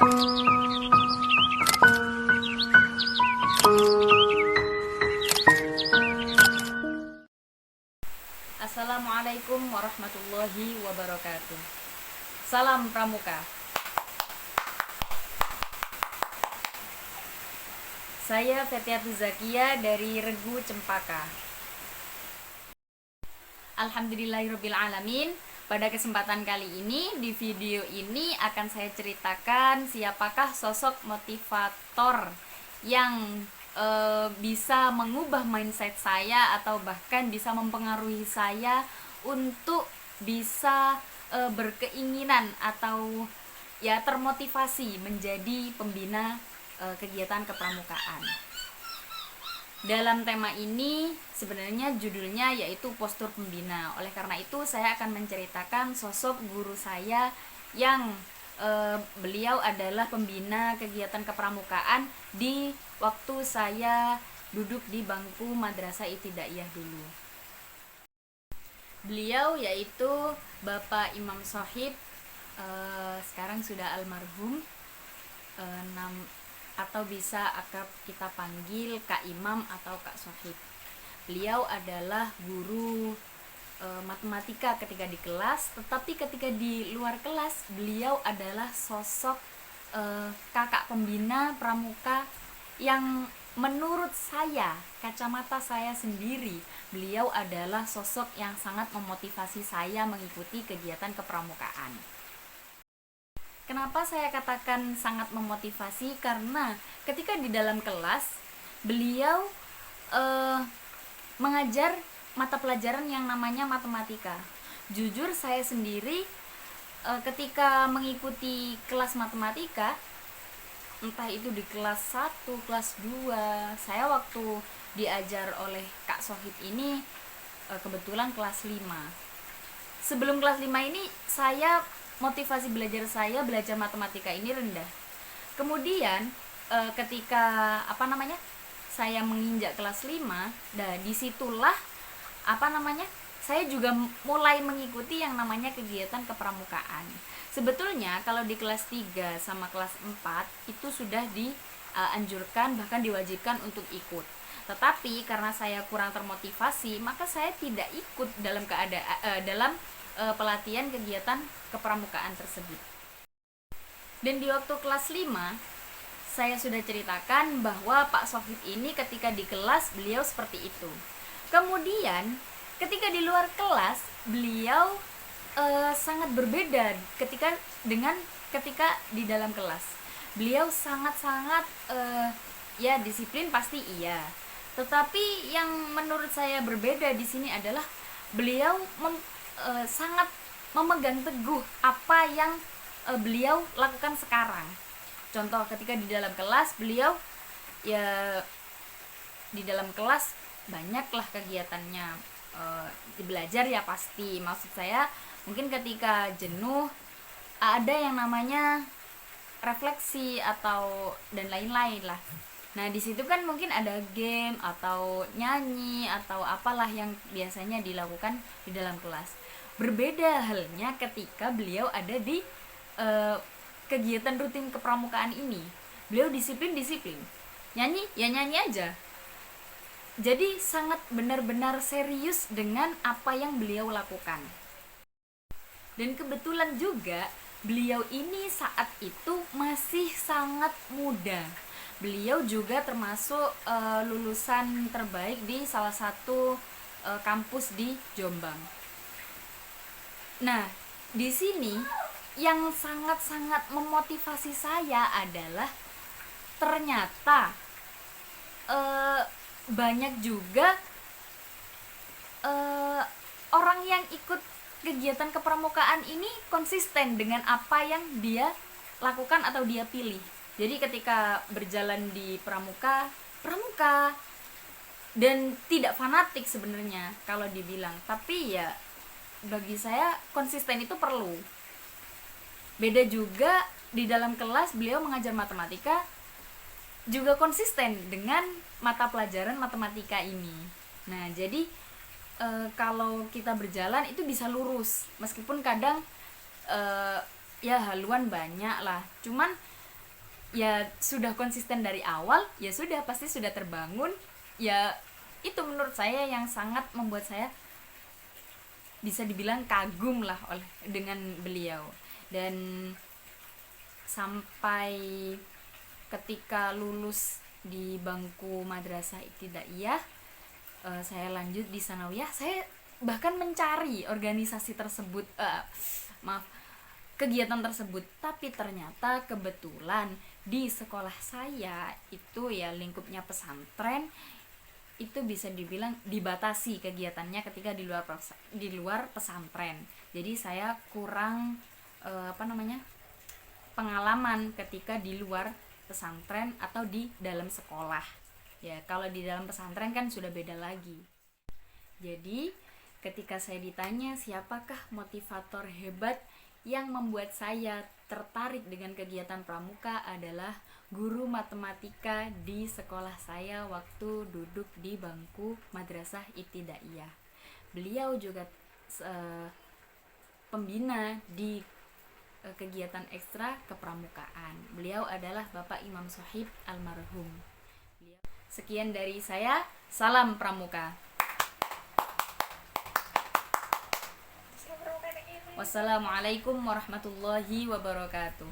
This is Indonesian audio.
Assalamualaikum warahmatullahi wabarakatuh. Salam Pramuka. Saya Fetiatul Zakia dari Regu Cempaka. Alhamdulillahirrabbilalamin. Pada kesempatan kali ini, di video ini akan saya ceritakan siapakah sosok motivator yang bisa mengubah mindset saya atau bahkan bisa mempengaruhi saya untuk bisa berkeinginan atau ya termotivasi menjadi pembina kegiatan kepramukaan. Dalam tema ini sebenarnya judulnya yaitu postur pembina. Oleh karena itu saya akan menceritakan sosok guru saya yang beliau adalah pembina kegiatan kepramukaan di waktu saya duduk di bangku Madrasah Ibtidaiyah dulu. Beliau yaitu Bapak Imam Sohib, sekarang sudah almarhum, atau bisa akrab kita panggil Kak Imam atau Kak Sohib. Beliau adalah guru matematika ketika di kelas, tetapi ketika di luar kelas beliau adalah sosok kakak pembina pramuka yang menurut saya, kacamata saya sendiri, beliau adalah sosok yang sangat memotivasi saya mengikuti kegiatan kepramukaan. Kenapa saya katakan sangat memotivasi? Karena ketika di dalam kelas beliau mengajar mata pelajaran yang namanya matematika. Jujur saya sendiri ketika mengikuti kelas matematika, entah itu di kelas 1, kelas 2, saya waktu diajar oleh Kak Sohib ini kebetulan kelas 5. Sebelum kelas 5 ini saya motivasi belajar matematika ini rendah. Kemudian ketika saya menginjak kelas 5, disitulah saya juga mulai mengikuti yang namanya kegiatan kepramukaan. Sebetulnya kalau di kelas 3 sama kelas 4 itu sudah dianjurkan bahkan diwajibkan untuk ikut. Tetapi karena saya kurang termotivasi, maka saya tidak ikut dalam pelatihan kegiatan kepramukaan tersebut. Dan di waktu kelas 5 saya sudah ceritakan bahwa Pak Sohib ini ketika di kelas beliau seperti itu. Kemudian ketika di luar kelas beliau sangat berbeda ketika di dalam kelas. Beliau sangat-sangat disiplin pasti iya. Tetapi yang menurut saya berbeda di sini adalah beliau sangat memegang teguh apa yang beliau lakukan sekarang. Contoh ketika di dalam kelas beliau di dalam kelas banyaklah kegiatannya, belajar ya pasti. Maksud saya mungkin ketika jenuh ada yang namanya refleksi atau dan lain-lain lah. Nah di situ kan mungkin ada game atau nyanyi atau apalah yang biasanya dilakukan di dalam kelas. Berbeda halnya ketika beliau ada di kegiatan rutin kepramukaan ini. Beliau disiplin, nyanyi ya nyanyi aja. Jadi sangat benar-benar serius dengan apa yang beliau lakukan. Dan kebetulan juga beliau ini saat itu masih sangat muda. Beliau juga termasuk lulusan terbaik di salah satu kampus di Jombang. Nah, di sini yang sangat-sangat memotivasi saya adalah ternyata banyak juga orang yang ikut kegiatan kepramukaan ini konsisten dengan apa yang dia lakukan atau dia pilih. Jadi ketika berjalan di pramuka dan tidak fanatik sebenarnya kalau dibilang, tapi ya bagi saya konsisten itu perlu. Beda juga di dalam kelas beliau mengajar matematika juga konsisten dengan mata pelajaran matematika ini. Nah, jadi kalau kita berjalan itu bisa lurus, meskipun kadang haluan banyak lah. Cuman ya sudah konsisten dari awal, ya sudah pasti sudah terbangun. Ya itu menurut saya yang sangat membuat saya bisa dibilang kagum lah oleh dengan beliau. Dan sampai ketika lulus di bangku madrasah ibtidaiyah, saya lanjut di sanawiyah, saya bahkan mencari organisasi tersebut, maaf, kegiatan tersebut, tapi ternyata kebetulan di sekolah saya itu ya lingkupnya pesantren, itu bisa dibilang dibatasi kegiatannya ketika di luar pesantren. Jadi saya kurang pengalaman ketika di luar pesantren atau di dalam sekolah. Ya, kalau di dalam pesantren kan sudah beda lagi. Jadi, ketika saya ditanya siapakah motivator hebat yang membuat saya tertarik dengan kegiatan pramuka, adalah guru matematika di sekolah saya waktu duduk di bangku madrasah ibtidaiyah. Beliau juga pembina di kegiatan ekstra kepramukaan. Beliau adalah Bapak Imam Sohib almarhum. Sekian dari saya, salam pramuka. Wassalamualaikum warahmatullahi wabarakatuh.